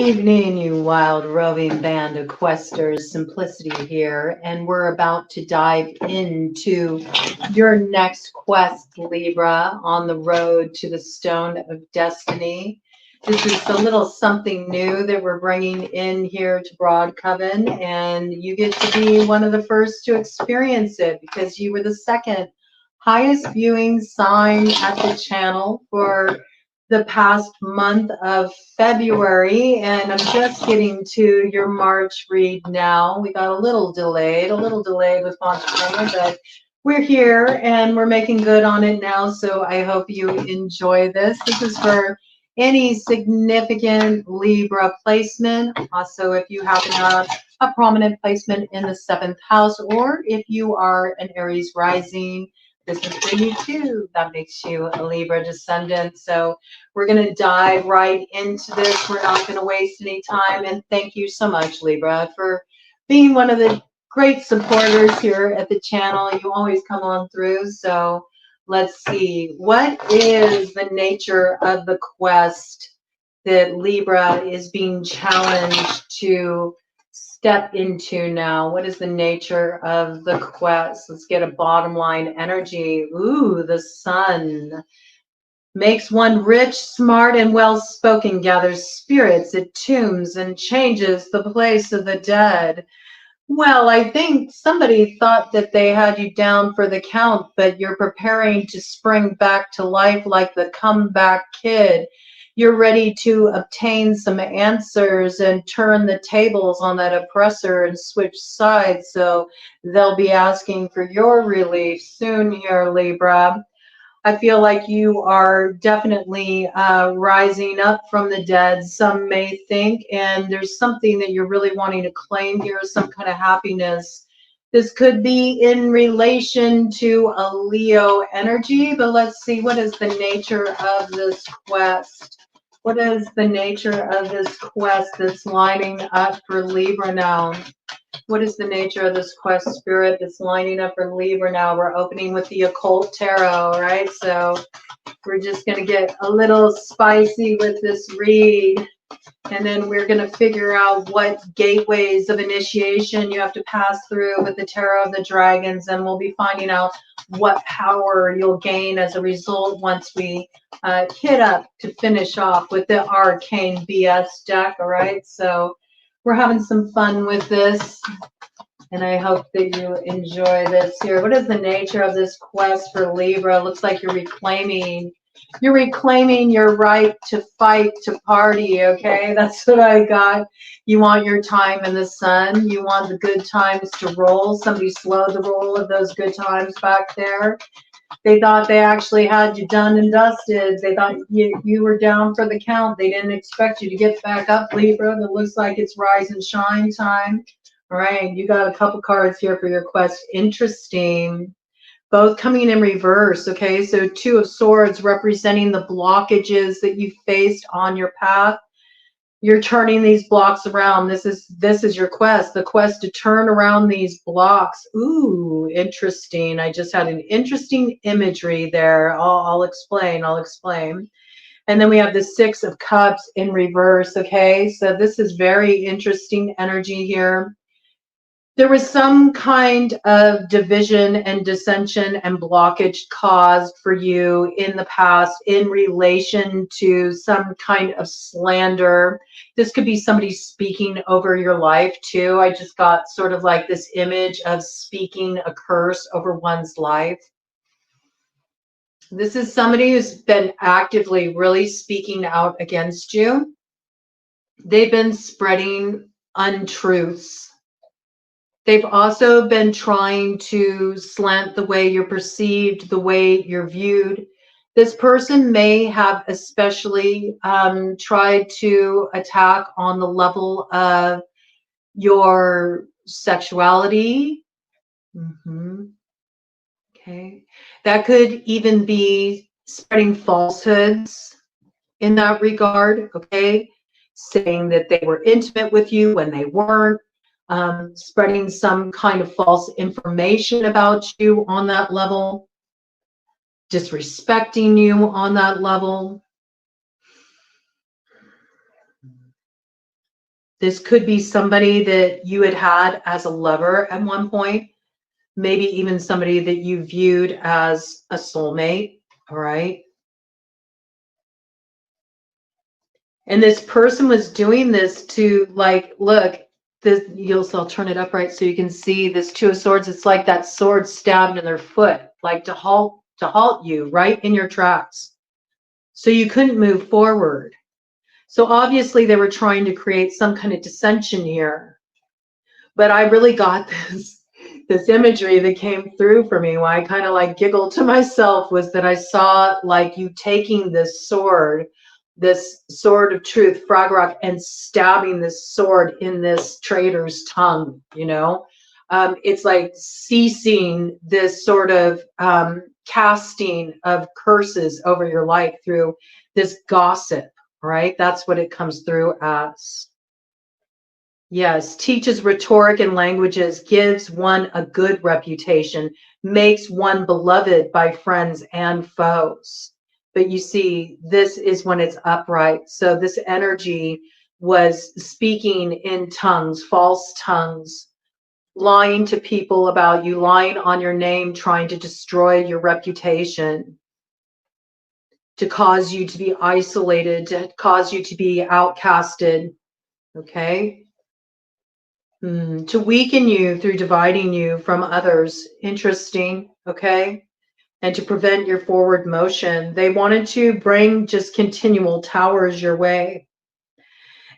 Evening, you wild roving band of questers. Simplicity here, and we're about to dive into your next quest, Libra, on the road to the Stone of Destiny. This is a little something new that we're bringing in here to Broad Coven, and you get to be one of the first to experience it because you were the second highest viewing sign at the channel for the past month of February, and I'm just getting to your March read now. We got a little delayed with Montana, but we're here and we're making good on it now, so I hope you enjoy this. This is for any significant Libra placement. Also, if you happen to have a prominent placement in the 7th house, or if you are an Aries rising, this is for you too. That makes you a Libra descendant. So we're going to dive right into this. We're not going to waste any time. And thank you so much, Libra, for being one of the great supporters here at the channel. You always come on through. So let's see. What is the nature of the quest that Libra is being challenged to step into now? What is the nature of the quest? Let's get a bottom line energy. Ooh, the sun. Makes one rich, smart, and well-spoken, gathers spirits at tombs, and changes the place of the dead. Well, I think somebody thought that they had you down for the count, but you're preparing to spring back to life like the comeback kid. You're ready to obtain some answers and turn the tables on that oppressor and switch sides. So they'll be asking for your relief soon here, Libra. I feel like you are definitely rising up from the dead, some may think, and there's something that you're really wanting to claim here, some kind of happiness. This could be in relation to a Leo energy, but let's see, what is the nature of this quest? What is the nature of this quest that's lining up for Libra now? What is the nature of this quest, Spirit, that's lining up for Libra now? We're opening with the occult tarot, right? So we're just going to get a little spicy with this read. And then we're going to figure out what gateways of initiation you have to pass through with the Tarot of the Dragons. And we'll be finding out what power you'll gain as a result once we hit up to finish off with the Arcane BS deck, all right? So we're having some fun with this, and I hope that you enjoy this here. What is the nature of this quest for Libra? It looks like you're reclaiming your right to fight, to party, okay? That's what I got. You want your time in the sun. You want the good times to roll. Somebody slowed the roll of those good times back there. They thought they actually had you done and dusted. They thought you were down for the count. They didn't expect you to get back up, Libra. It looks like it's rise and shine time. All right, you got a couple cards here for your quest. Interesting. Both coming in reverse, okay? So 2 of Swords representing the blockages that you faced on your path. You're turning these blocks around. This is your quest, the quest to turn around these blocks. Ooh, interesting. I just had an interesting imagery there. I'll explain. And then we have the 6 of Cups in reverse, okay? So this is very interesting energy here. There was some kind of division and dissension and blockage caused for you in the past in relation to some kind of slander. This could be somebody speaking over your life too. I just got sort of like this image of speaking a curse over one's life. This is somebody who's been actively really speaking out against you. They've been spreading untruths. They've also been trying to slant the way you're perceived, the way you're viewed. This person may have especially tried to attack on the level of your sexuality. Okay. That could even be spreading falsehoods in that regard, okay? Saying that they were intimate with you when they weren't. Spreading some kind of false information about you on that level, disrespecting you on that level. This could be somebody that you had had as a lover at one point, maybe even somebody that you viewed as a soulmate, all right? And this person was doing this to, like, look, this, I'll turn it up right so you can see this Two of Swords. It's like that sword stabbed in their foot, like to halt you right in your tracks. So you couldn't move forward. So obviously they were trying to create some kind of dissension here. But I really got this imagery that came through for me, why I kind of like giggled to myself, was that I saw like you taking this sword of truth, Frog, and stabbing this sword in this traitor's tongue, you know? It's like ceasing this sort of casting of curses over your life through this gossip, right? That's what it comes through as. Yes, teaches rhetoric and languages, gives one a good reputation, makes one beloved by friends and foes. But you see, this is when it's upright. So this energy was speaking in tongues, false tongues, lying to people about you, lying on your name, trying to destroy your reputation, to cause you to be isolated, to cause you to be outcasted, okay? To weaken you through dividing you from others. Interesting, okay? And to prevent your forward motion. They wanted to bring just continual towers your way.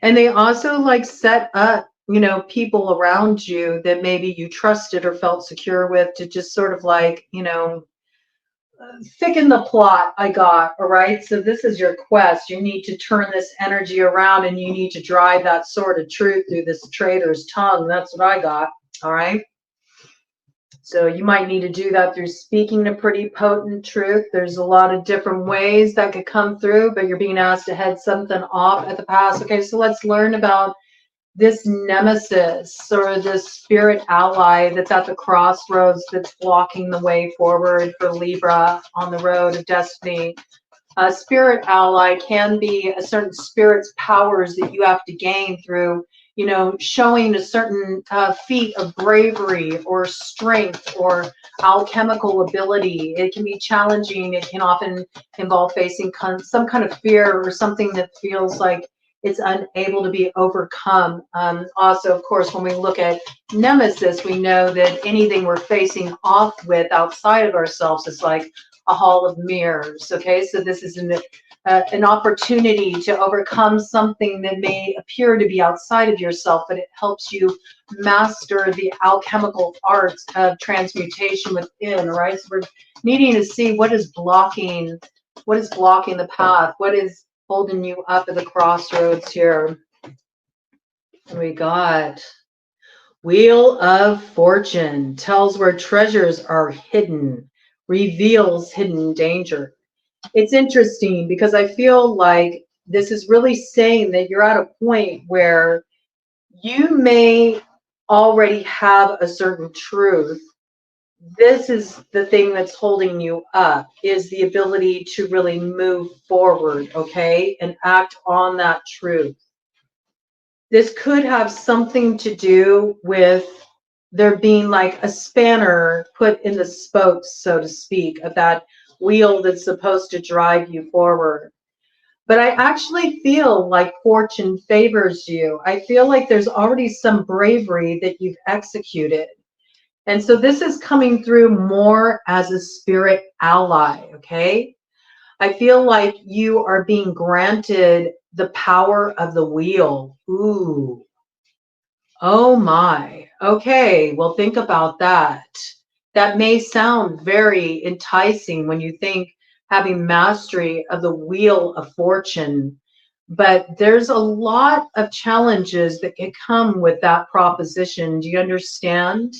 And they also like set up, you know, people around you that maybe you trusted or felt secure with to just sort of like, you know, thicken the plot. I got, all right? So this is your quest. You need to turn this energy around and you need to drive that sword of truth through this traitor's tongue. That's what I got, all right? So you might need to do that through speaking a pretty potent truth. There's a lot of different ways that could come through, but you're being asked to head something off at the pass. Okay, so let's learn about this nemesis or this spirit ally that's at the crossroads, that's blocking the way forward for Libra on the road of destiny. A spirit ally can be a certain spirit's powers that you have to gain through, you know, showing a certain feat of bravery or strength or alchemical ability. It can be challenging. It can often involve facing some kind of fear or something that feels like it's unable to be overcome. Also, of course, when we look at nemesis, we know that anything we're facing off with outside of ourselves is like a hall of mirrors. Okay, so this is an opportunity to overcome something that may appear to be outside of yourself, but it helps you master the alchemical arts of transmutation within. Right, so we're needing to see what is blocking the path, what is holding you up at the crossroads here. We got Wheel of Fortune, tells where treasures are hidden, reveals hidden danger. It's interesting because I feel like this is really saying that you're at a point where you may already have a certain truth. This is the thing that's holding you up, is the ability to really move forward, okay, and act on that truth. This could have something to do with there being like a spanner put in the spokes, so to speak, of that wheel that's supposed to drive you forward. But I actually feel like fortune favors you. I feel like there's already some bravery that you've executed. And so this is coming through more as a spirit ally, okay? I feel like you are being granted the power of the wheel. Ooh. Oh my. Okay, well, think about that. That may sound very enticing when you think having mastery of the wheel of fortune, but there's a lot of challenges that can come with that proposition. Do you understand?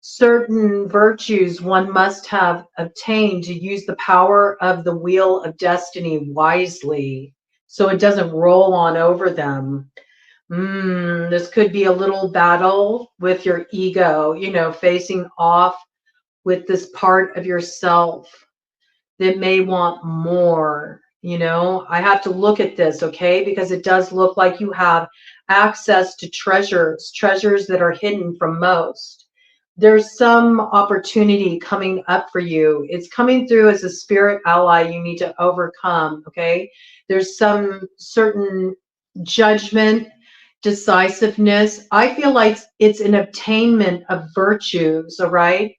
Certain virtues one must have obtained to use the power of the wheel of destiny wisely so it doesn't roll on over them. This could be a little battle with your ego, you know, facing off with this part of yourself that may want more. You know, I have to look at this, okay, because it does look like you have access to treasures that are hidden from most. There's some opportunity coming up for you. It's coming through as a spirit ally you need to overcome, okay? There's some certain judgment, decisiveness. I feel like it's an obtainment of virtues, all right,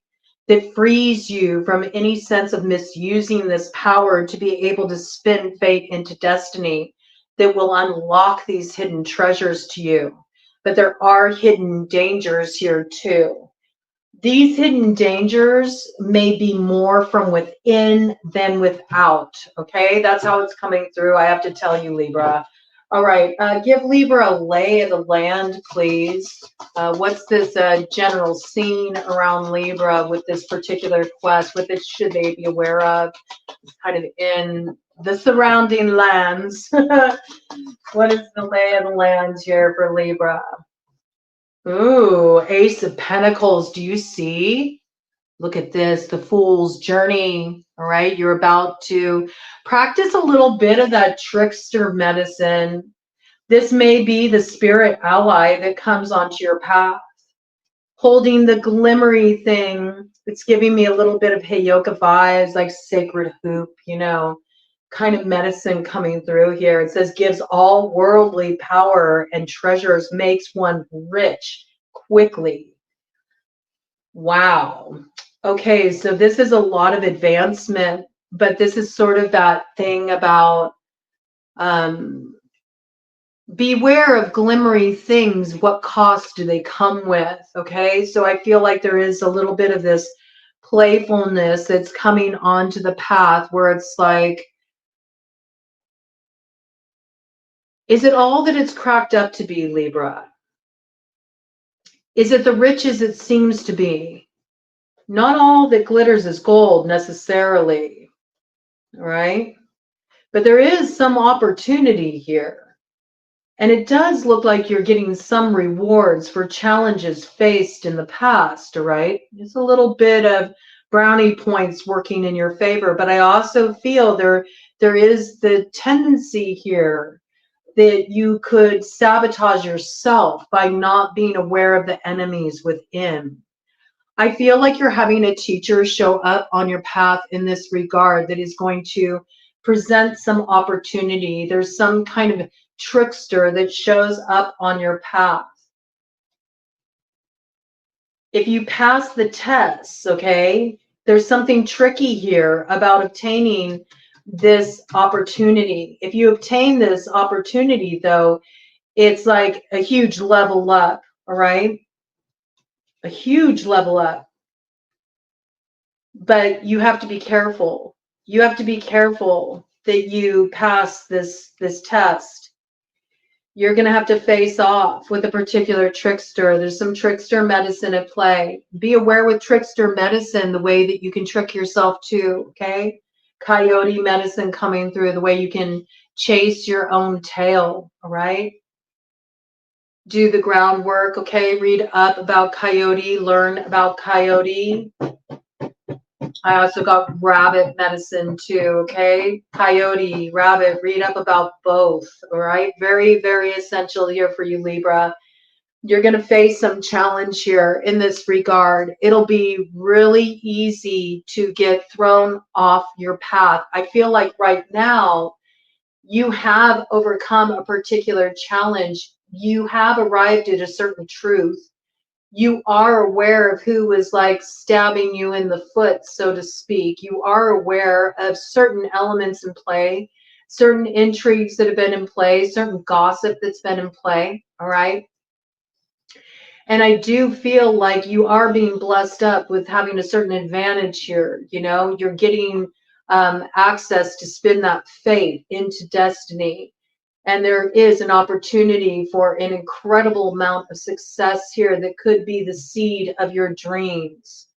that frees you from any sense of misusing this power to be able to spin fate into destiny that will unlock these hidden treasures to you. But there are hidden dangers here too. These hidden dangers may be more from within than without. Okay, that's how it's coming through. I have to tell you, Libra. All right, give Libra a lay of the land, please. What's this general scene around Libra with this particular quest? What should they be aware of? It's kind of in the surrounding lands. What is the lay of the land here for Libra? Ooh, Ace of Pentacles. Do you see? Look at this, the Fool's Journey. All right, you're about to practice a little bit of that trickster medicine. This may be the spirit ally that comes onto your path, holding the glimmery thing. It's giving me a little bit of Heyoka vibes, like sacred hoop, you know, kind of medicine coming through here. It says gives all worldly power and treasures, makes one rich quickly. Wow. Okay, so this is a lot of advancement, but this is sort of that thing about beware of glimmery things. What cost do they come with? Okay, so I feel like there is a little bit of this playfulness that's coming onto the path where it's like, is it all that it's cracked up to be, Libra? Is it the rich as it seems to be? Not all that glitters is gold necessarily, right? But there is some opportunity here. And it does look like you're getting some rewards for challenges faced in the past, all right? It's a little bit of brownie points working in your favor, but I also feel there is the tendency here that you could sabotage yourself by not being aware of the enemies within. I feel like you're having a teacher show up on your path in this regard that is going to present some opportunity. There's some kind of trickster that shows up on your path. If you pass the tests, okay, there's something tricky here about obtaining this opportunity. If you obtain this opportunity, though, it's like a huge level up, all right? A huge level up. But you have to be careful. You have to be careful that you pass this test. You're going to have to face off with a particular trickster. There's some trickster medicine at play. Be aware with trickster medicine, the way that you can trick yourself too, okay? Coyote medicine coming through, the way you can chase your own tail, all right? Do the groundwork, okay? Read up about coyote, learn about coyote. I also got rabbit medicine too, okay? Coyote, rabbit, read up about both, all right? Very, very essential here for you, Libra. You're going to face some challenge here in this regard. It'll be really easy to get thrown off your path. I feel like right now you have overcome a particular challenge. You have arrived at a certain truth. You are aware of who was like stabbing you in the foot, so to speak. You are aware of certain elements in play, certain intrigues that have been in play, certain gossip that's been in play, all right? And I do feel like you are being blessed up with having a certain advantage here. You know, you're getting access to spin that fate into destiny. And there is an opportunity for an incredible amount of success here that could be the seed of your dreams.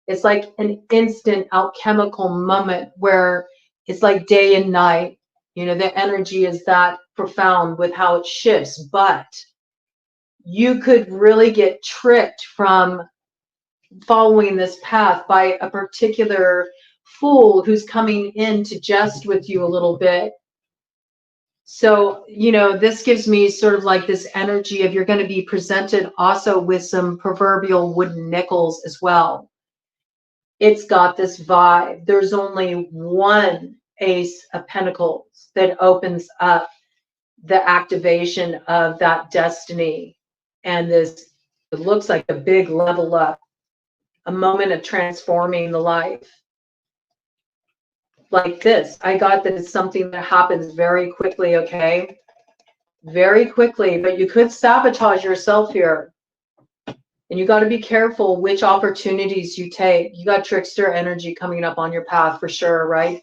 It's like an instant alchemical moment where it's like day and night. You know, the energy is that profound with how it shifts. But you could really get tricked from following this path by a particular fool who's coming in to jest with you a little bit. So, you know, this gives me sort of like this energy of you're going to be presented also with some proverbial wooden nickels as well. It's got this vibe. There's only one Ace of Pentacles that opens up the activation of that destiny. And this, it looks like a big level up, a moment of transforming the life. Like this, I got that it's something that happens very quickly, okay? Very quickly, but you could sabotage yourself here. And you got to be careful which opportunities you take. You got trickster energy coming up on your path for sure, right?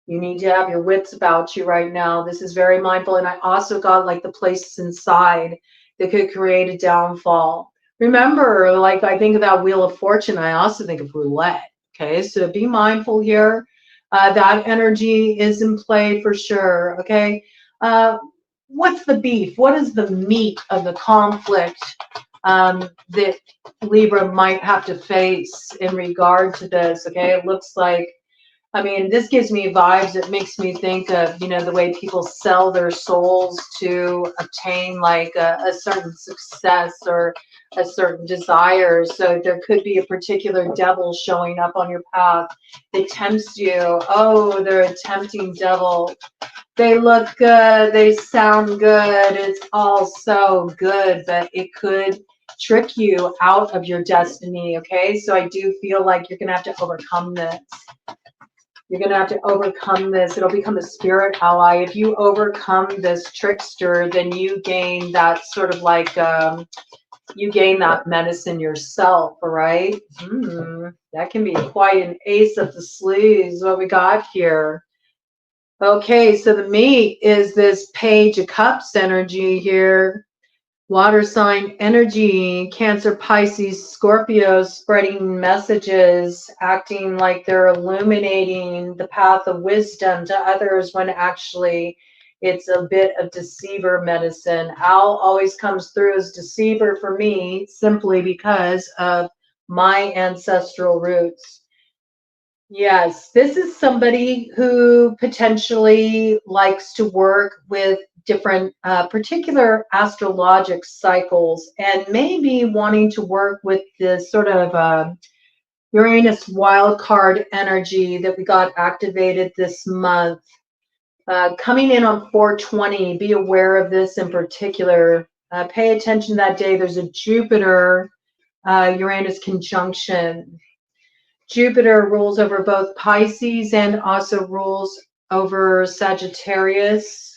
You need to have your wits about you right now. This is very mindful. And I also got like the places inside that could create a downfall. Remember, like I think of that Wheel of Fortune, I also think of roulette. Okay, so be mindful here. That energy is in play for sure. Okay, what's the beef? What is the meat of the conflict that Libra might have to face in regard to this? Okay, it looks like, I mean, this gives me vibes. It makes me think of, you know, the way people sell their souls to obtain like a certain success or a certain desire. So there could be a particular devil showing up on your path that tempts you. Oh, they're a tempting devil. They look good. They sound good. It's all so good, but it could trick you out of your destiny. Okay, so I do feel like you're going to have to overcome this. You're going to have to overcome this. It'll become a spirit ally. If you overcome this trickster, then you gain that sort of like, you gain that medicine yourself, all right? That can be quite an ace up the sleeves, what we got here. Okay, so the meat is this Page of Cups energy here. Water sign energy, Cancer, Pisces, Scorpio, spreading messages, acting like they're illuminating the path of wisdom to others when actually it's a bit of deceiver medicine. Owl always comes through as deceiver for me simply because of my ancestral roots. Yes, this is somebody who potentially likes to work with different particular astrologic cycles and maybe wanting to work with this sort of Uranus wild card energy that we got activated this month. Coming in on 420, be aware of this in particular. Pay attention that day. There's a Jupiter Uranus conjunction. Jupiter rules over both Pisces and also rules over Sagittarius.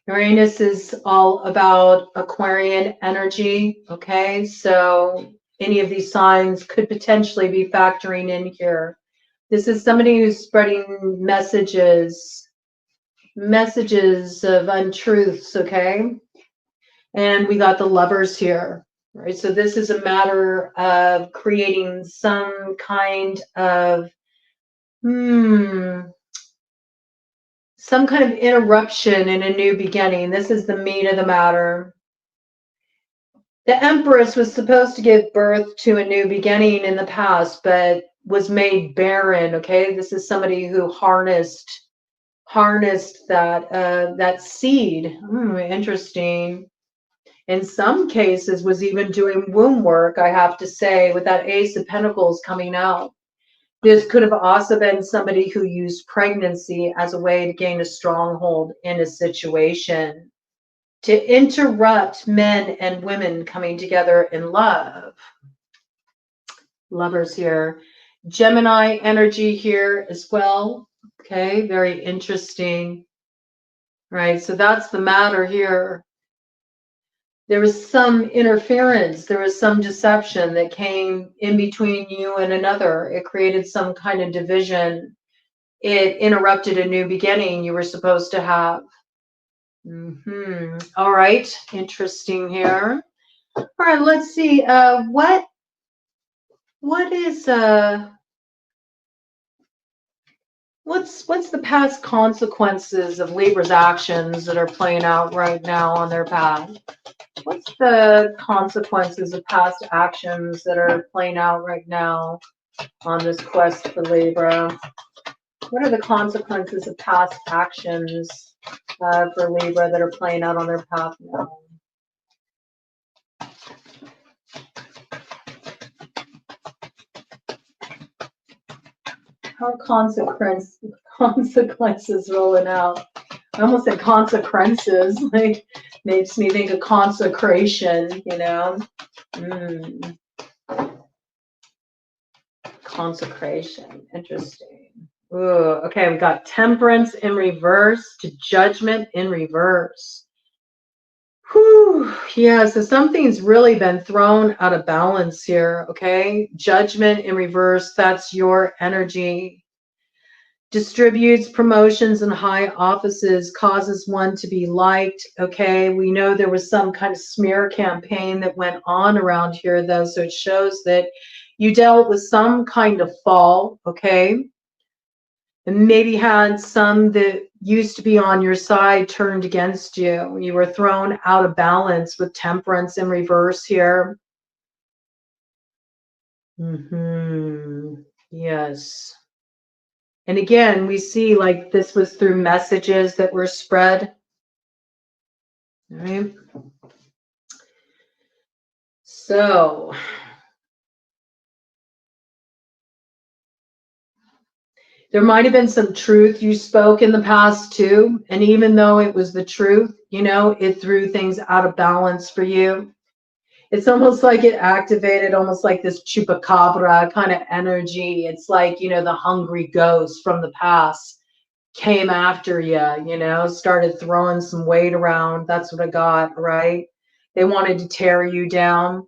Uranus is all about Aquarian energy, okay? So any of these signs could potentially be factoring in here. This is somebody who's spreading messages of untruths, okay? And we got the Lovers here, right? So this is a matter of creating some kind of some kind of interruption in a new beginning. This is the meat of the matter. The Empress was supposed to give birth to a new beginning in the past, but was made barren. Okay, this is somebody who harnessed that seed. Interesting. In some cases, was even doing womb work. I have to say, with that Ace of Pentacles coming out. This could have also been somebody who used pregnancy as a way to gain a stronghold in a situation, to interrupt men and women coming together in love. Lovers here. Gemini energy here as well. Okay, very interesting. Right, so that's the matter here. There was some interference, there was some deception that came in between you and another. It created some kind of division. It interrupted a new beginning you were supposed to have. All right, interesting here. All right, let's see. What is what's the past consequences of Libra's actions that are playing out right now on their path? What's the consequences of past actions that are playing out right now on this quest for Libra? What are the consequences of past actions for Libra that are playing out on their path now? How consequences rolling out? I almost said consequences. Like, makes me think of consecration, you know? Consecration. Interesting. Ooh, okay, we got temperance in reverse to judgment in reverse. Whew, yeah, so something's really been thrown out of balance here, okay? Judgment in reverse, that's your energy. Distributes promotions and high offices, causes one to be liked, okay? We know there was some kind of smear campaign that went on around here, though, so it shows that you dealt with some kind of fall, okay? And maybe had some that used to be on your side turned against you. You were thrown out of balance with temperance in reverse here. Yes. And again, we see like this was through messages that were spread. All right. So there might have been some truth you spoke in the past too. And even though it was the truth, you know, it threw things out of balance for you. It's almost like it activated almost like this chupacabra kind of energy. It's like, you know, the hungry ghost from the past came after you, you know, started throwing some weight around. That's what I got, right? They wanted to tear you down.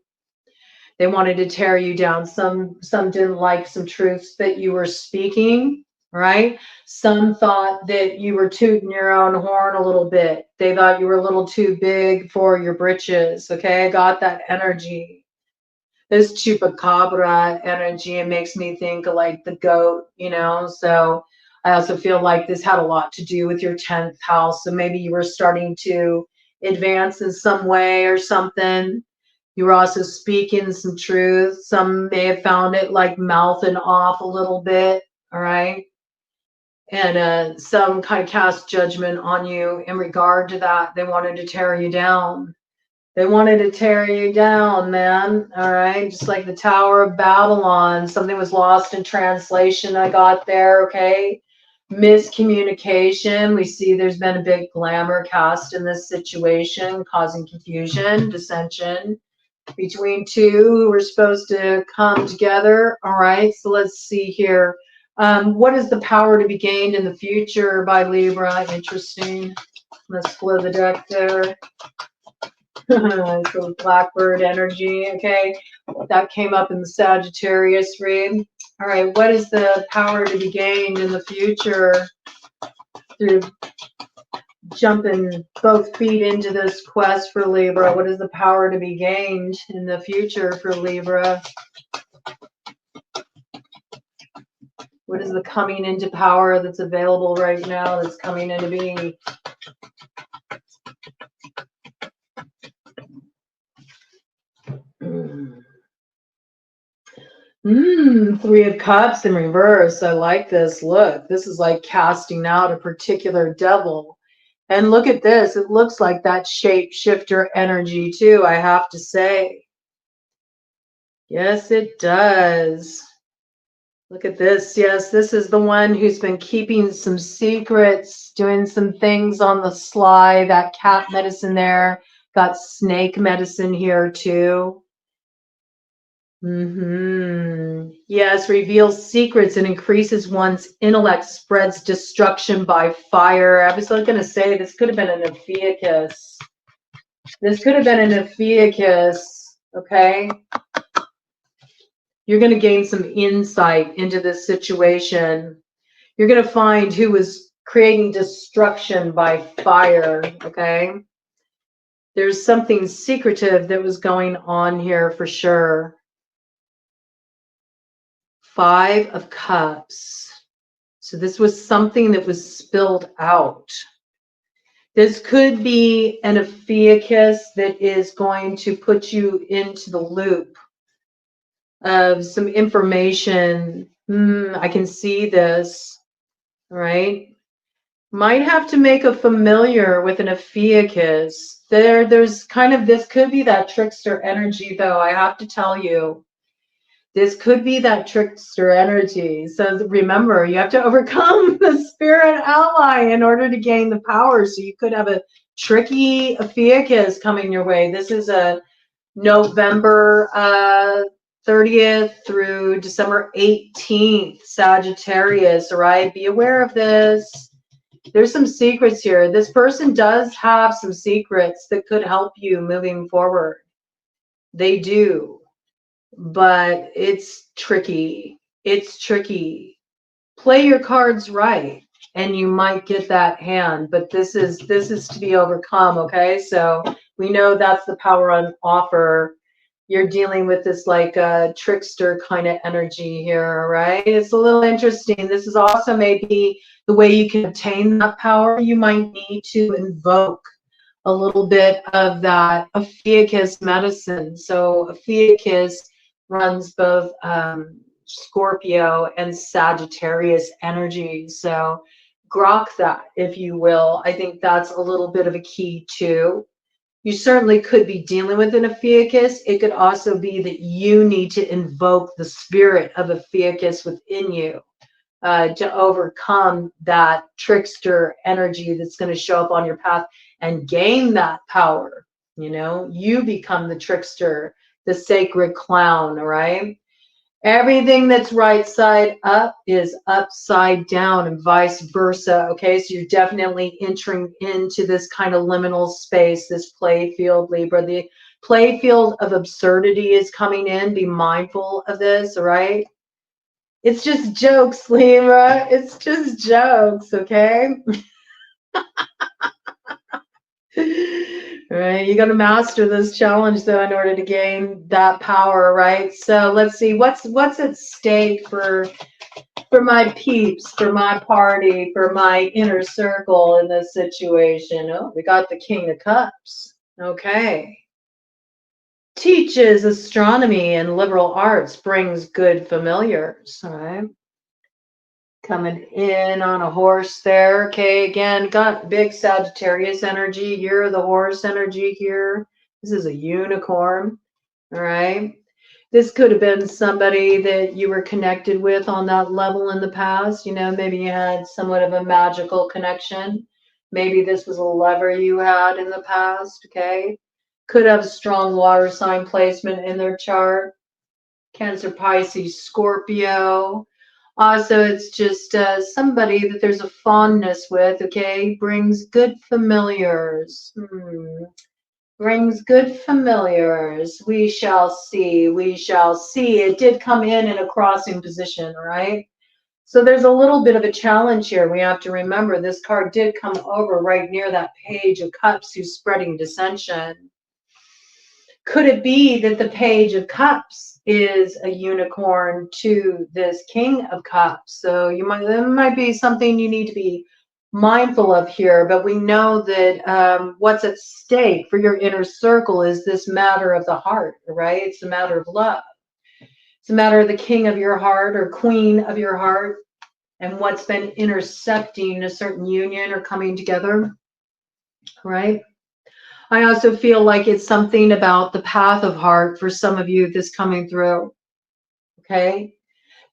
They wanted to tear you down. Some didn't like some truths that you were speaking, right? Some thought that you were tooting your own horn a little bit. They thought you were a little too big for your britches. Okay, I got that energy. This chupacabra energy, it makes me think of like the goat, you know. So I also feel like this had a lot to do with your 10th house. So maybe you were starting to advance in some way or something. You were also speaking some truth. Some may have found it like mouthing off a little bit, all right? And some kind of cast judgment on you in regard to that. They wanted to tear you down. They wanted to tear you down, man, all right? Just like the Tower of Babylon. Something was lost in translation I got there, okay? Miscommunication. We see there's been a big glamour cast in this situation, causing confusion, dissension between two who were supposed to come together. All right, so let's see here. What is the power to be gained in the future by Libra? Interesting. Let's flow the deck there. So Blackbird energy, okay. That came up in the Sagittarius read. All right, what is the power to be gained in the future through jumping both feet into this quest for Libra? What is the power to be gained in the future for Libra? What is the coming into power that's available right now, that's coming into being? Three of Cups in reverse. I like this. Look, this is like casting out a particular devil. And look at this. It looks like that shapeshifter energy too, I have to say. Yes, it does. Look at this. Yes, this is the one who's been keeping some secrets, doing some things on the sly. That cat medicine there. Got snake medicine here too. Yes, reveals secrets and increases one's intellect, spreads destruction by fire. I was going to say this could have been an Ophiuchus. This could have been an Ophiuchus, okay? You're going to gain some insight into this situation. You're going to find who was creating destruction by fire, okay? There's something secretive that was going on here for sure. Five of Cups. So this was something that was spilled out. This could be an Ophiuchus that is going to put you into the loop of some information. I can see this. right? Might have to make a familiar with an Ophiuchus. There's kind of, this could be that trickster energy, though. I have to tell you, this could be that trickster energy. So remember, you have to overcome the spirit ally in order to gain the power. So you could have a tricky Ophiuchus coming your way. This is a November 30th through December 18th, Sagittarius, all right? Be aware of this. There's some secrets here. This person does have some secrets that could help you moving forward. They do, but it's tricky. It's tricky. Play your cards right, and you might get that hand, but this is to be overcome, okay? So we know that's the power on offer. You're dealing with this like a trickster kind of energy here, right? It's a little interesting. This is also maybe the way you can obtain that power. You might need to invoke a little bit of that Ophiuchus medicine. So Ophiuchus runs both Scorpio and Sagittarius energy. So grok that, if you will. I think that's a little bit of a key too. You certainly could be dealing with an Ophiuchus. It could also be that you need to invoke the spirit of Ophiuchus within you to overcome that trickster energy that's going to show up on your path and gain that power. You know, you become the trickster, the sacred clown, all right? Everything that's right side up is upside down and vice versa. Okay, so you're definitely entering into this kind of liminal space, this play field, Libra. The play field of absurdity is coming in. Be mindful of this, all right? It's just jokes, Libra. It's just jokes, okay? Right, you got to master this challenge though in order to gain that power, right? So let's see what's at stake for my peeps, for my party, for my inner circle in this situation. Oh, we got the King of Cups. Okay. Teaches astronomy and liberal arts, brings good familiars. All right. Coming in on a horse there. Okay, again, got big Sagittarius energy. You're the horse energy here. This is a unicorn. All right. This could have been somebody that you were connected with on that level in the past. You know, maybe you had somewhat of a magical connection. Maybe this was a lover you had in the past. Okay. Could have a strong water sign placement in their chart. Cancer, Pisces, Scorpio. Also, it's just somebody that there's a fondness with, okay? Brings good familiars. Brings good familiars. We shall see. We shall see. It did come in a crossing position, right? So there's a little bit of a challenge here. We have to remember this card did come over right near that Page of Cups who's spreading dissension. Could it be that the Page of Cups is a unicorn to this King of Cups? So there might be something you need to be mindful of here, but we know that what's at stake for your inner circle is this matter of the heart, right? It's a matter of love. It's a matter of the king of your heart or queen of your heart and what's been intercepting a certain union or coming together, right? I also feel like it's something about the path of heart for some of you that's coming through. Okay.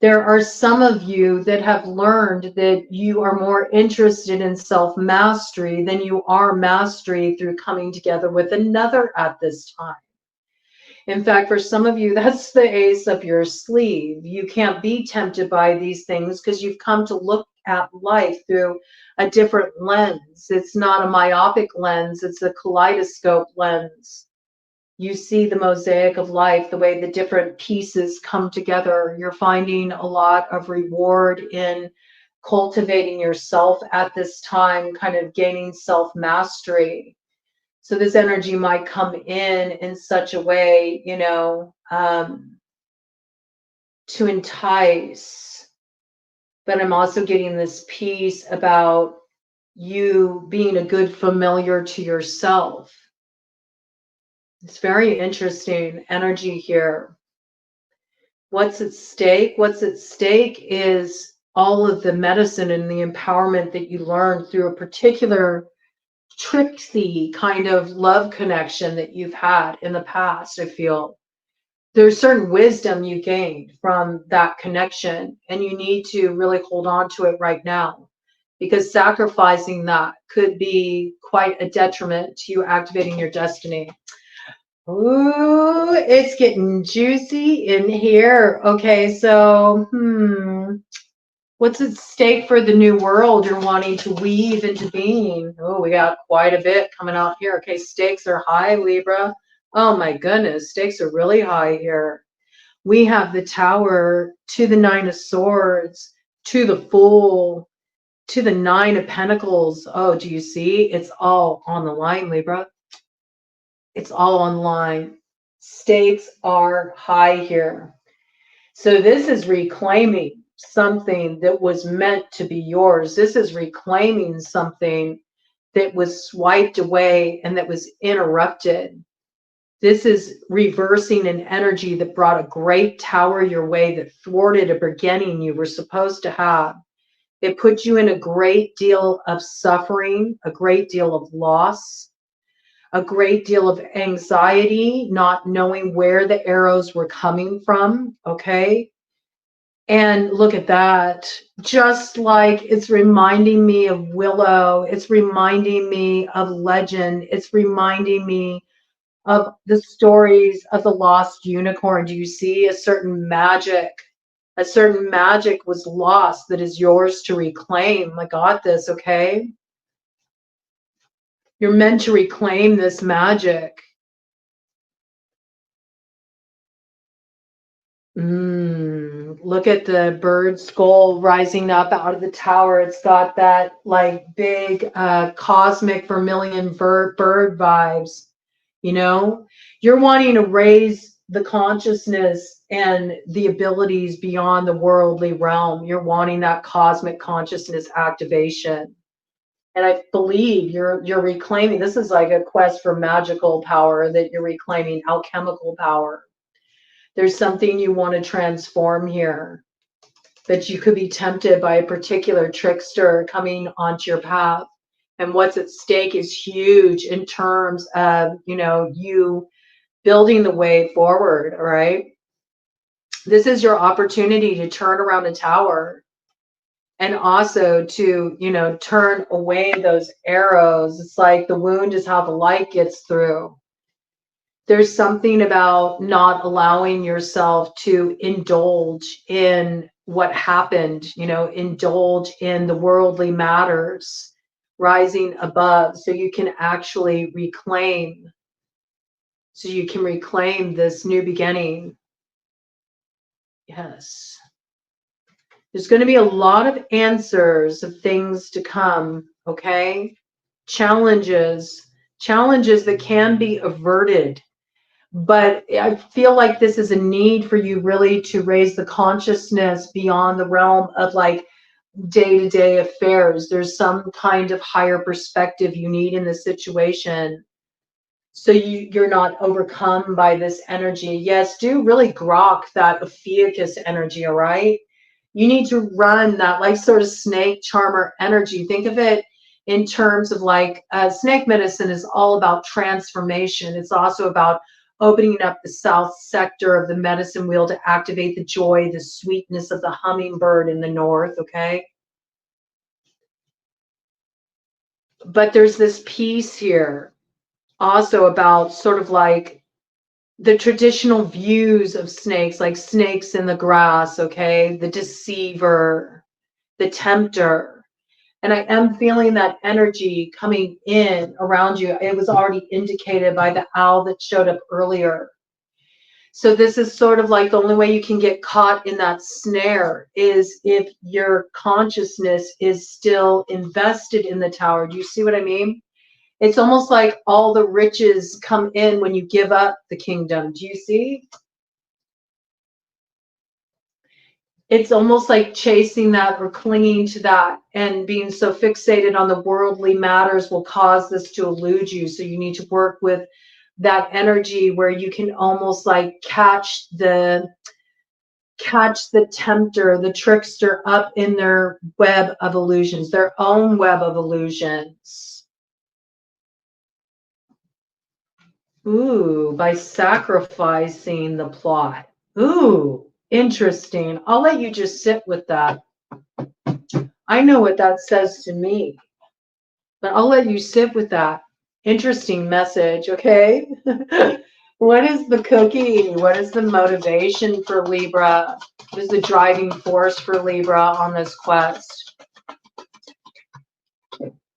There are some of you that have learned that you are more interested in self-mastery than you are mastery through coming together with another at this time. In fact, for some of you, that's the ace up your sleeve. You can't be tempted by these things because you've come to look at life through a different lens. It's not a myopic lens, it's a kaleidoscope lens. You see the mosaic of life, the way the different pieces come together. You're finding a lot of reward in cultivating yourself at this time, kind of gaining self-mastery. So this energy might come in such a way, you know, to entice. But I'm also getting this piece about you being a good familiar to yourself. It's very interesting energy here. What's at stake? What's at stake is all of the medicine and the empowerment that you learned through a particular tricksy kind of love connection that you've had in the past. I feel there's certain wisdom you gained from that connection, and you need to really hold on to it right now, because sacrificing that could be quite a detriment to you activating your destiny. Ooh, it's getting juicy in here. Okay, so, what's at stake for the new world you're wanting to weave into being? Oh, we got quite a bit coming out here. Okay, stakes are high, Libra. Oh my goodness, stakes are really high here. We have the Tower to the Nine of Swords, to the Fool, to the Nine of Pentacles. Oh, do you see? It's all on the line, Libra. It's all on the line. Stakes are high here. So this is reclaiming something that was meant to be yours. This is reclaiming something that was swiped away and that was interrupted. This is reversing an energy that brought a great tower your way, that thwarted a beginning you were supposed to have. It put you in a great deal of suffering, a great deal of loss, a great deal of anxiety, not knowing where the arrows were coming from, okay? And look at that. Just like it's reminding me of Willow, it's reminding me of Legend, it's reminding me of the stories of the lost unicorn. Do you see a certain magic? A certain magic was lost that is yours to reclaim. I got this, okay? You're meant to reclaim this magic. Look at the bird skull rising up out of the tower. It's got that like big cosmic vermilion bird vibes. You know, you're wanting to raise the consciousness and the abilities beyond the worldly realm. You're wanting that cosmic consciousness activation. And I believe you're reclaiming. This is like a quest for magical power that you're reclaiming, alchemical power. There's something you want to transform here, but you could be tempted by a particular trickster coming onto your path. And what's at stake is huge in terms of, you building the way forward, all right? This is your opportunity to turn around a tower and also to, turn away those arrows. It's like the wound is how the light gets through. There's something about not allowing yourself to indulge in what happened, indulge in the worldly matters, rising above so you can actually reclaim, this new beginning. Yes. There's going to be a lot of answers of things to come, okay? Challenges that can be averted. But I feel like this is a need for you really to raise the consciousness beyond the realm of like day-to-day affairs. There's some kind of higher perspective you need in this situation, so you're not overcome by this energy. Yes, do really grok that Ophiuchus energy, all right? You need to run that like sort of snake charmer energy. Think of it in terms of like snake medicine is all about transformation. It's also about opening up the south sector of the medicine wheel to activate the joy, the sweetness of the hummingbird in the north, okay? But there's this piece here also about sort of like the traditional views of snakes, like snakes in the grass, okay? The deceiver, the tempter. And I am feeling that energy coming in around you. It was already indicated by the owl that showed up earlier. So this is sort of like the only way you can get caught in that snare is if your consciousness is still invested in the tower. Do you see what I mean? It's almost like all the riches come in when you give up the kingdom. Do you see? It's almost like chasing that or clinging to that, and being so fixated on the worldly matters will cause this to elude you. So you need to work with that energy where you can almost like catch the catch the tempter, the trickster up in their web of illusions, their own web of illusions. Ooh, by sacrificing the plot. Ooh, interesting. I'll let you just sit with that. I know what that says to me, but I'll let you sit with that. Interesting message, okay? What is the cookie? What is the motivation for Libra? What is the driving force for Libra on this quest?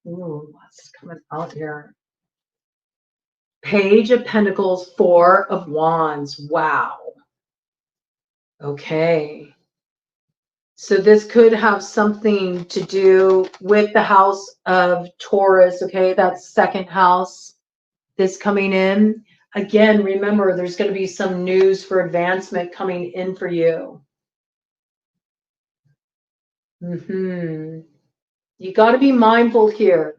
Ooh, what's coming out here? Page of Pentacles, Four of Wands. Wow. Okay. So this could have something to do with the house of Taurus, okay? That's second house. This coming in. Again, remember, there's going to be some news for advancement coming in for you. You got to be mindful here,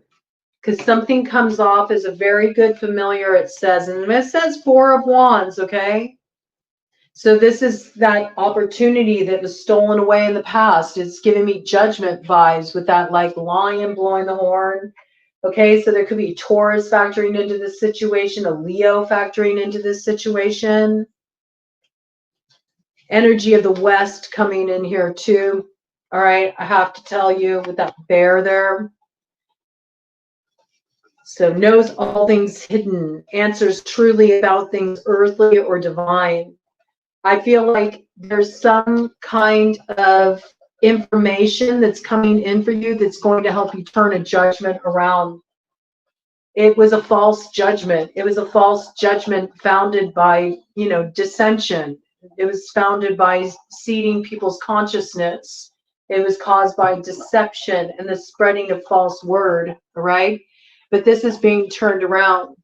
because something comes off as a very good familiar, it says. And it says Four of Wands, okay? So this is that opportunity that was stolen away in the past. It's giving me judgment vibes with that like lion blowing the horn. Okay, so there could be Taurus factoring into this situation, a Leo factoring into this situation. Energy of the West coming in here too. All right, I have to tell you with that bear there. So knows all things hidden, answers truly about things earthly or divine. I feel like there's some kind of information that's coming in for you that's going to help you turn a judgment around. It was a false judgment. It was a false judgment founded by, dissension. It was founded by seeding people's consciousness. It was caused by deception and the spreading of false word, all right? But this is being turned around.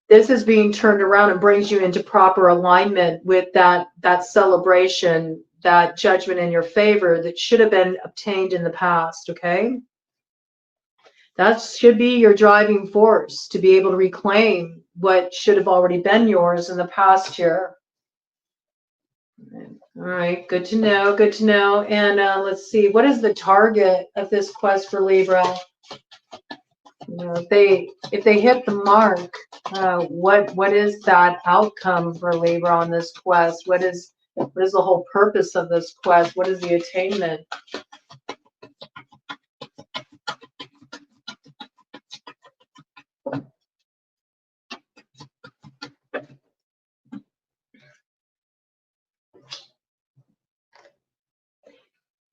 This is being turned around and brings you into proper alignment with that celebration, that judgment in your favor that should have been obtained in the past, okay? That should be your driving force to be able to reclaim what should have already been yours in the past here. All right, good to know, good to know. And let's see, what is the target of this quest for Libra? If they hit the mark, what is that outcome for Libra on this quest? What is the whole purpose of this quest? What is the attainment?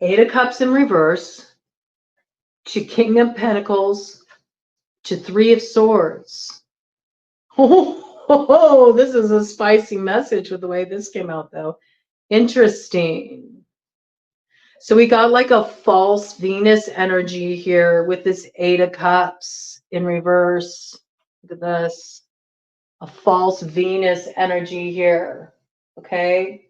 Eight of Cups in reverse, to King of Pentacles, to Three of Swords. Oh, this is a spicy message with the way this came out, though. Interesting. So we got like a false Venus energy here with this Eight of Cups in reverse. Look at this. A false Venus energy here. Okay.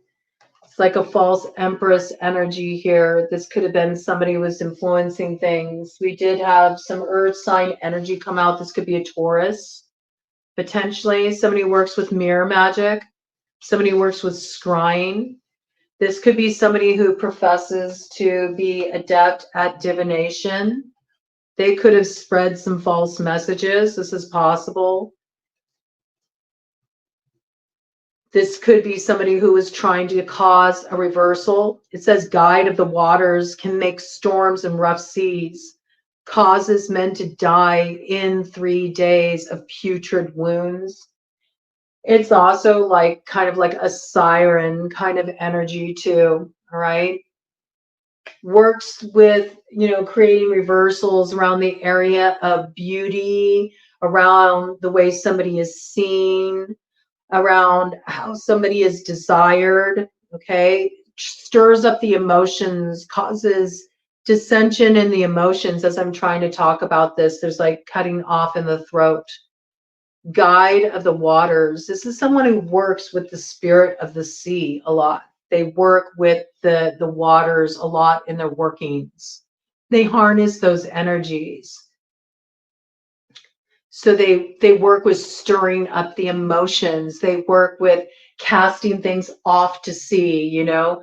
It's like a false Empress energy here. This could have been somebody who was influencing things. We did have some earth sign energy come out. This could be a Taurus. Potentially somebody who works with mirror magic. Somebody who works with scrying. This could be somebody who professes to be adept at divination. They could have spread some false messages. This is possible. This could be somebody who is trying to cause a reversal. It says guide of the waters, can make storms and rough seas, causes men to die in 3 days of putrid wounds. It's also like kind of like a siren kind of energy too, all right? Works with, creating reversals around the area of beauty, around the way somebody is seen, around how somebody is desired, okay? Stirs up the emotions, causes dissension in the emotions as I'm trying to talk about this. There's like cutting off in the throat. Guide of the waters. This is someone who works with the spirit of the sea a lot. They work with the waters a lot in their workings. They harness those energies. So they work with stirring up the emotions. They work with casting things off to sea, you know,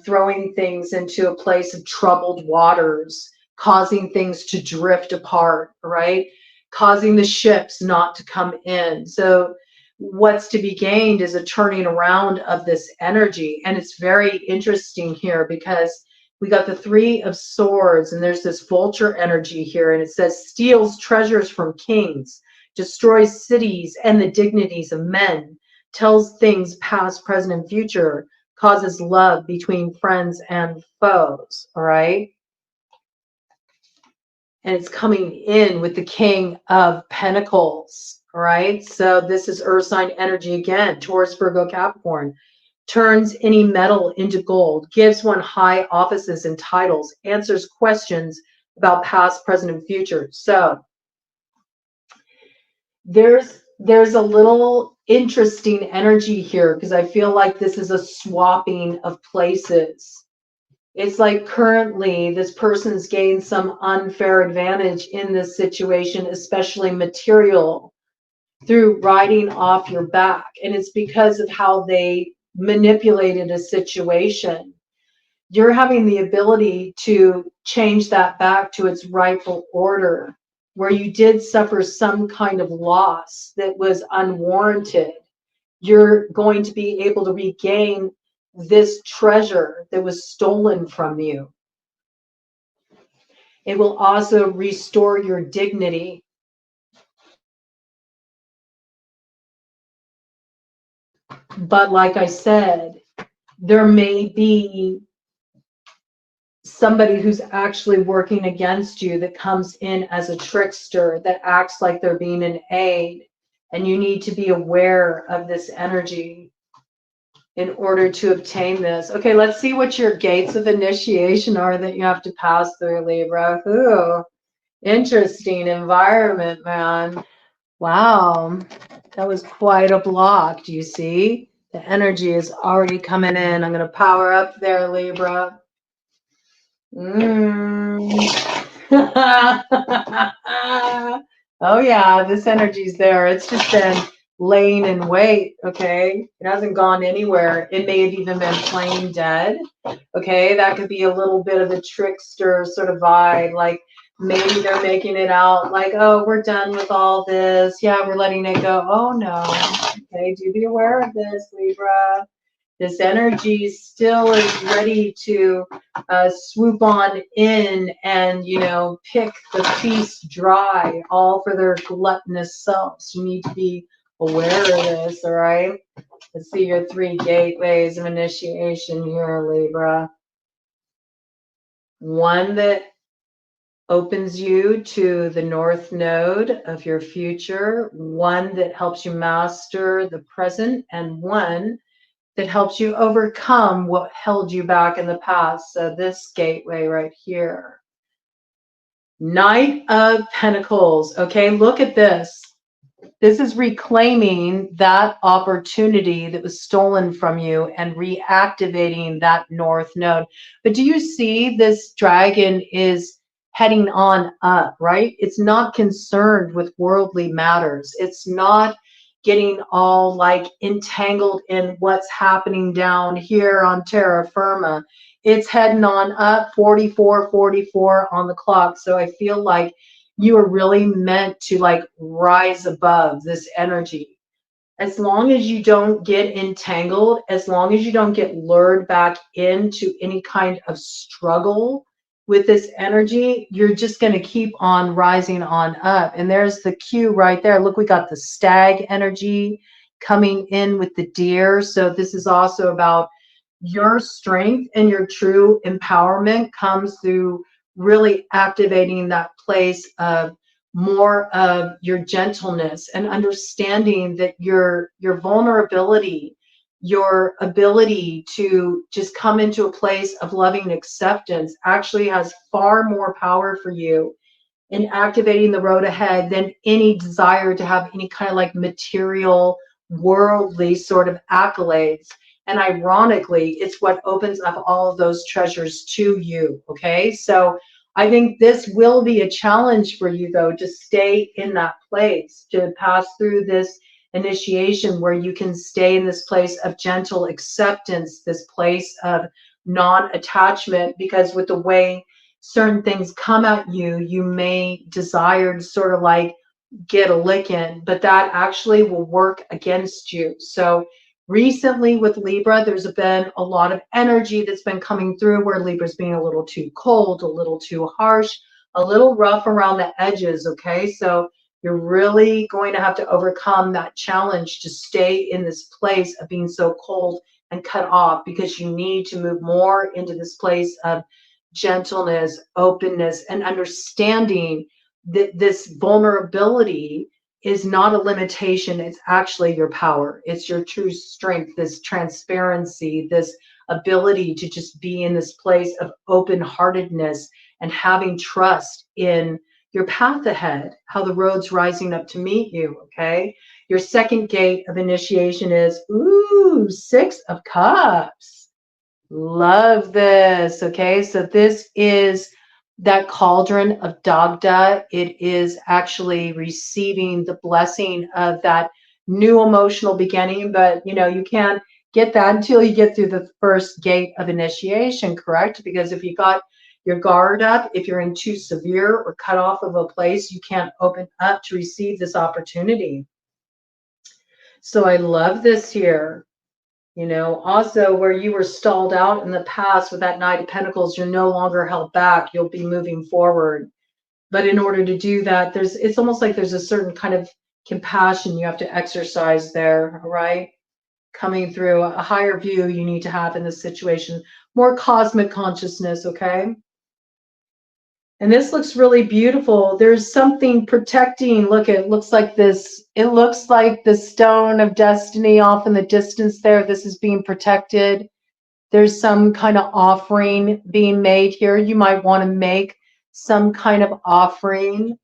throwing things into a place of troubled waters, causing things to drift apart, right? Causing the ships not to come in. So what's to be gained is a turning around of this energy. And it's very interesting here because we got the Three of Swords, and there's this vulture energy here, and it says steals treasures from kings, destroys cities and the dignities of men, tells things past, present, and future, causes love between friends and foes. All right. And it's coming in with the King of Pentacles. All right. So this is Earth sign energy again, Taurus, Virgo, Capricorn. Turns any metal into gold, gives one high offices and titles, answers questions about past, present, and future. So there's a little interesting energy here because I feel like this is a swapping of places. It's like currently this person's gained some unfair advantage in this situation, especially material, through riding off your back. And it's because of how they manipulated a situation. You're having the ability to change that back to its rightful order, where you did suffer some kind of loss that was unwarranted. You're going to be able to regain this treasure that was stolen from you. It will also restore your dignity. But like I said, there may be somebody who's actually working against you that comes in as a trickster that acts like they're being an aid. And you need to be aware of this energy in order to obtain this. Okay, let's see what your gates of initiation are that you have to pass through, Libra. Ooh, interesting environment, man. Wow, that was quite a block. Do you see? The energy is already coming in. I'm going to power up there, Libra. Oh, yeah, this energy's there. It's just been laying in wait, okay? It hasn't gone anywhere. It may have even been plain dead, okay? That could be a little bit of a trickster sort of vibe, like maybe they're making it out like, oh, we're done with all this. Yeah, we're letting it go. Oh, no. Okay, do be aware of this, Libra. This energy still is ready to swoop on in and, you know, pick the feast dry, all for their gluttonous selves. You need to be aware of this, all right? Let's see your 3 gateways of initiation here, Libra. One that opens you to the north node of your future, one that helps you master the present, and one that helps you overcome what held you back in the past. So this gateway right here. Knight of Pentacles. Okay, look at this. This is reclaiming that opportunity that was stolen from you and reactivating that north node. But do you see this dragon is heading on up, right? It's not concerned with worldly matters. It's not getting all like entangled in what's happening down here on terra firma. It's heading on up, 44 on the clock. So I feel like you are really meant to like rise above this energy. As long as you don't get entangled, as long as you don't get lured back into any kind of struggle with this energy, you're just going to keep on rising on up. And there's the cue right there. Look, we got the stag energy coming in with the deer. So this is also about your strength, and your true empowerment comes through really activating that place of more of your gentleness and understanding that your vulnerability, your ability to just come into a place of loving acceptance actually has far more power for you in activating the road ahead than any desire to have any kind of like material, worldly sort of accolades. And ironically, it's what opens up all of those treasures to you. Okay. So I think this will be a challenge for you, though, to stay in that place, to pass through this initiation where you can stay in this place of gentle acceptance, this place of non-attachment, because with the way certain things come at you, you may desire to sort of like get a lick in, but that actually will work against you. So recently with Libra, there's been a lot of energy that's been coming through where Libra's being a little too cold, a little too harsh, a little rough around the edges, okay? So you're really going to have to overcome that challenge to stay in this place of being so cold and cut off, because you need to move more into this place of gentleness, openness, and understanding that this vulnerability is not a limitation. It's actually your power. It's your true strength, this transparency, this ability to just be in this place of open-heartedness and having trust in your path ahead, how the road's rising up to meet you, okay? Your second gate of initiation is, ooh, 6 of Cups. Love this, okay? So this is that cauldron of Dagda. It is actually receiving the blessing of that new emotional beginning, but you know, you can't get that until you get through the first gate of initiation, correct? Because if you got your guard up, if you're in too severe or cut off of a place, you can't open up to receive this opportunity. So I love this here. You know, also where you were stalled out in the past with that Knight of Pentacles, you're no longer held back. You'll be moving forward. But in order to do that, it's almost like there's a certain kind of compassion you have to exercise there, all right? Coming through a higher view you need to have in this situation, more cosmic consciousness, okay? And this looks really beautiful. There's something protecting. Look, it looks like this. It looks like the stone of destiny off in the distance there. This is being protected. There's some kind of offering being made here. You might want to make some kind of offering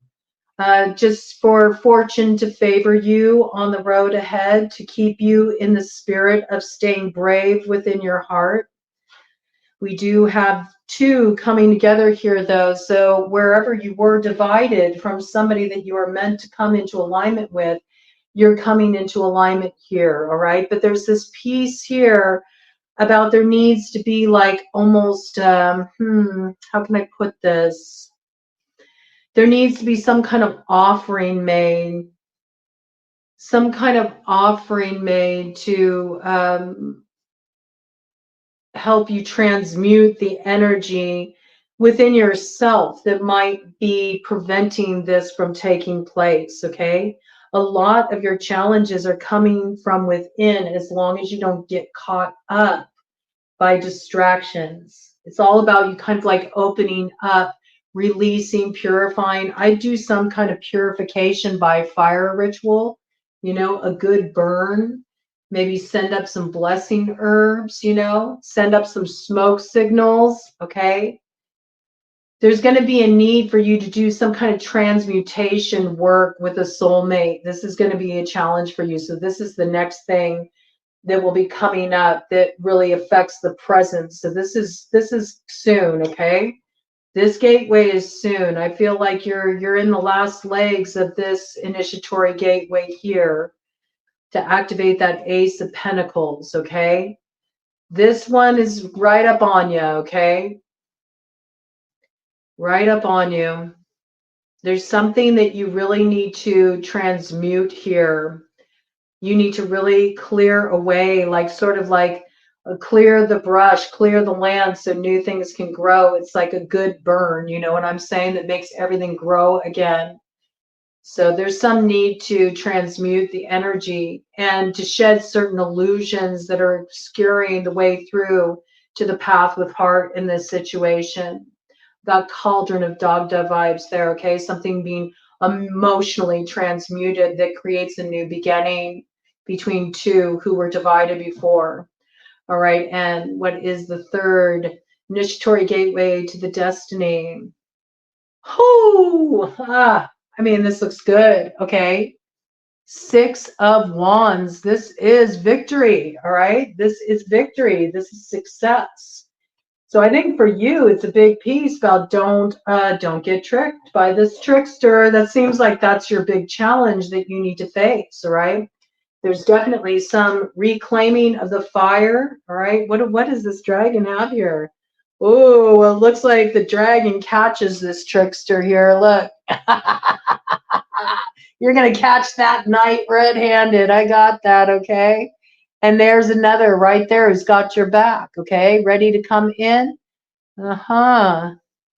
just for fortune to favor you on the road ahead, to keep you in the spirit of staying brave within your heart. We do have 2 coming together here, though. So wherever you were divided from somebody that you are meant to come into alignment with, you're coming into alignment here, all right? But there's this piece here about there needs to be like almost, how can I put this? There needs to be some kind of offering made, some kind of offering made to help you transmute the energy within yourself that might be preventing this from taking place, okay? A lot of your challenges are coming from within, as long as you don't get caught up by distractions. It's all about you kind of like opening up, releasing, purifying. I do some kind of purification by fire ritual, you know, a good burn. Maybe send up some blessing herbs, you know, send up some smoke signals, okay? There's going to be a need for you to do some kind of transmutation work with a soulmate. This is going to be a challenge for you. So this is the next thing that will be coming up that really affects the present. So this is soon, okay? This gateway is soon. I feel like you're in the last legs of this initiatory gateway here to activate that Ace of Pentacles, okay? This one is right up on you, okay? Right up on you. There's something that you really need to transmute here. You need to really clear away, like sort of like clear the brush, clear the land so new things can grow. It's like a good burn, you know what I'm saying? That makes everything grow again. So there's some need to transmute the energy and to shed certain illusions that are obscuring the way through to the path with heart in this situation. Got cauldron of Dagda vibes there, okay? Something being emotionally transmuted that creates a new beginning between 2 who were divided before. All right, and what is the third initiatory gateway to the destiny? I mean, this looks good, okay? 6 of Wands. This is victory, all right? This is victory. This is success. It's So I think for you, it's a big piece about don't get tricked by this trickster. That seems like that's your big challenge that you need to face, all right? There's definitely some reclaiming of the fire, all right? What does this dragon have here? Oh, well, it looks like the dragon catches this trickster here. Look. You're going to catch that knight red-handed. I got that, okay? And there's another right there who's got your back, okay? Ready to come in? Uh-huh.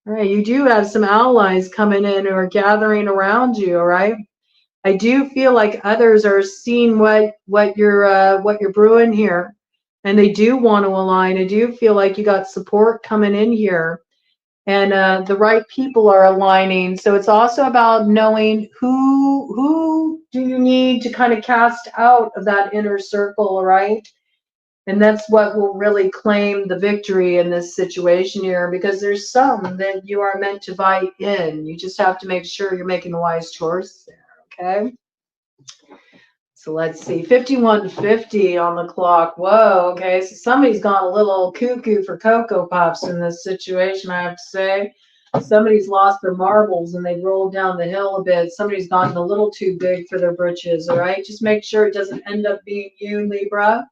All right, you do have some allies coming in who are gathering around you, all right? I do feel like others are seeing what you're brewing here, and they do want to align. I do feel like you got support coming in here, and the right people are aligning. So it's also about knowing who do you need to kind of cast out of that inner circle, right? And that's what will really claim the victory in this situation here, because there's some that you are meant to invite in. You just have to make sure you're making the wise choice there, okay? So let's see, 51:50 on the clock. Whoa, okay, so somebody's gone a little cuckoo for Cocoa Puffs in this situation, I have to say. Somebody's lost their marbles and they've rolled down the hill a bit. Somebody's gotten a little too big for their britches, all right? Just make sure it doesn't end up being you, Libra,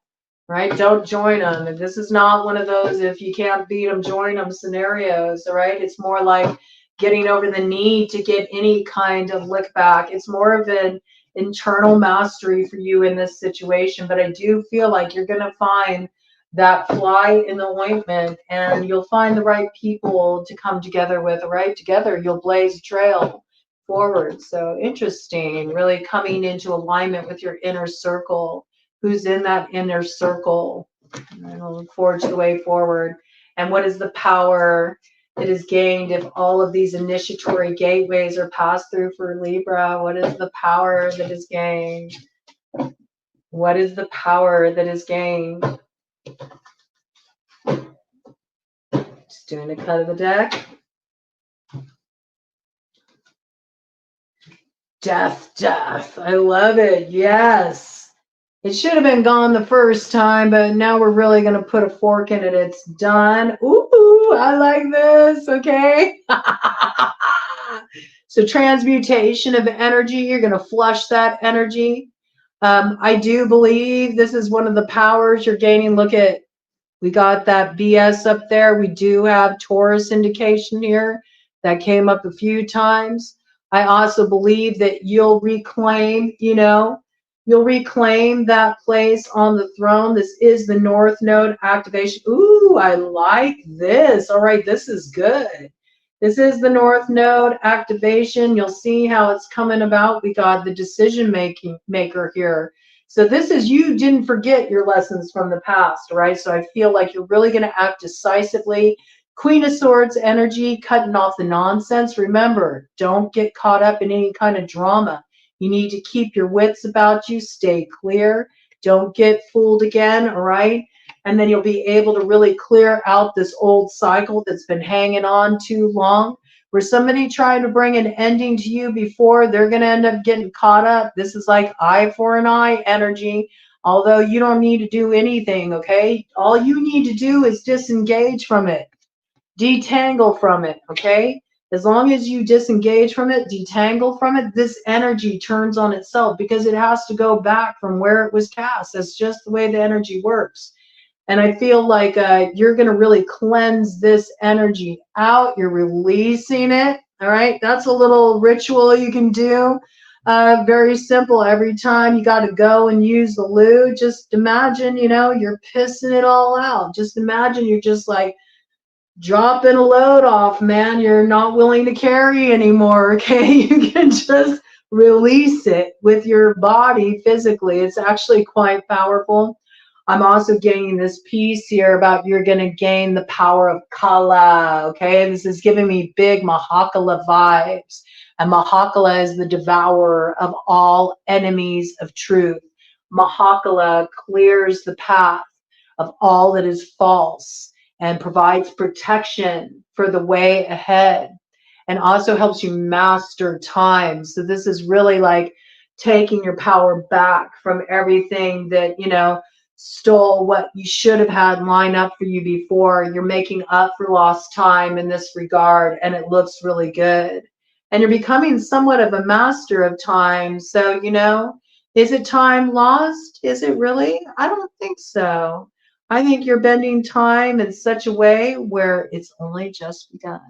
right? Don't join them. And this is not one of those if you can't beat them, join them scenarios, all right? It's more like getting over the need to get any kind of lick back. It's more of an internal mastery for you in this situation, but I do feel like you're going to find that fly in the ointment, and you'll find the right people to come together with, right? Together you'll blaze a trail forward. So interesting, really coming into alignment with your inner circle. Who's in that inner circle? And I'll look forward to the way forward. And what is the power that is gained if all of these initiatory gateways are passed through for Libra? What is the power that is gained? What is the power that is gained? Just doing a cut of the deck. Death, death. I love it. Yes. It should have been gone the first time, but now we're really going to put a fork in it. It's done. Ooh, I like this. Okay. So transmutation of energy. You're going to flush that energy. I do believe this is one of the powers you're gaining. Look at, we got that BS up there. We do have Taurus indication here. That came up a few times. I also believe that you'll reclaim, you'll reclaim that place on the throne. This is the North Node activation. Ooh, I like this. All right, this is good. This is the North Node activation. You'll see how it's coming about. We got the decision maker here. So this is, you didn't forget your lessons from the past, right? So I feel like you're really going to act decisively. Queen of Swords energy, cutting off the nonsense. Remember, don't get caught up in any kind of drama. You need to keep your wits about you. Stay clear. Don't get fooled again, all right? And then you'll be able to really clear out this old cycle that's been hanging on too long. Where somebody tried to bring an ending to you before, they're going to end up getting caught up. This is like eye for an eye energy, although you don't need to do anything, okay? All you need to do is disengage from it, detangle from it, okay? As long as you disengage from it, detangle from it, this energy turns on itself because it has to go back from where it was cast. That's just the way the energy works. And I feel like you're going to really cleanse this energy out. You're releasing it. All right. That's a little ritual you can do. Very simple. Every time you got to go and use the loo, just imagine, you're pissing it all out. Just imagine you're just like dropping a load off, man. You're not willing to carry anymore. Okay. You can just release it with your body physically. It's actually quite powerful. I'm also gaining this piece here about you're going to gain the power of Kala, okay? This is giving me big Mahakala vibes. And Mahakala'S is the devourer of all enemies of truth. Mahakala'S clears the path of all that is false and provides protection for the way ahead, and also helps you master time. So this is really like taking your power back from everything that, stole what you should have had line up for you before. You're making up for lost time in this regard, and it looks really good. And you're becoming somewhat of a master of time. So, is it time lost? Is it really? I don't think so. I think you're bending time in such a way where it's only just begun,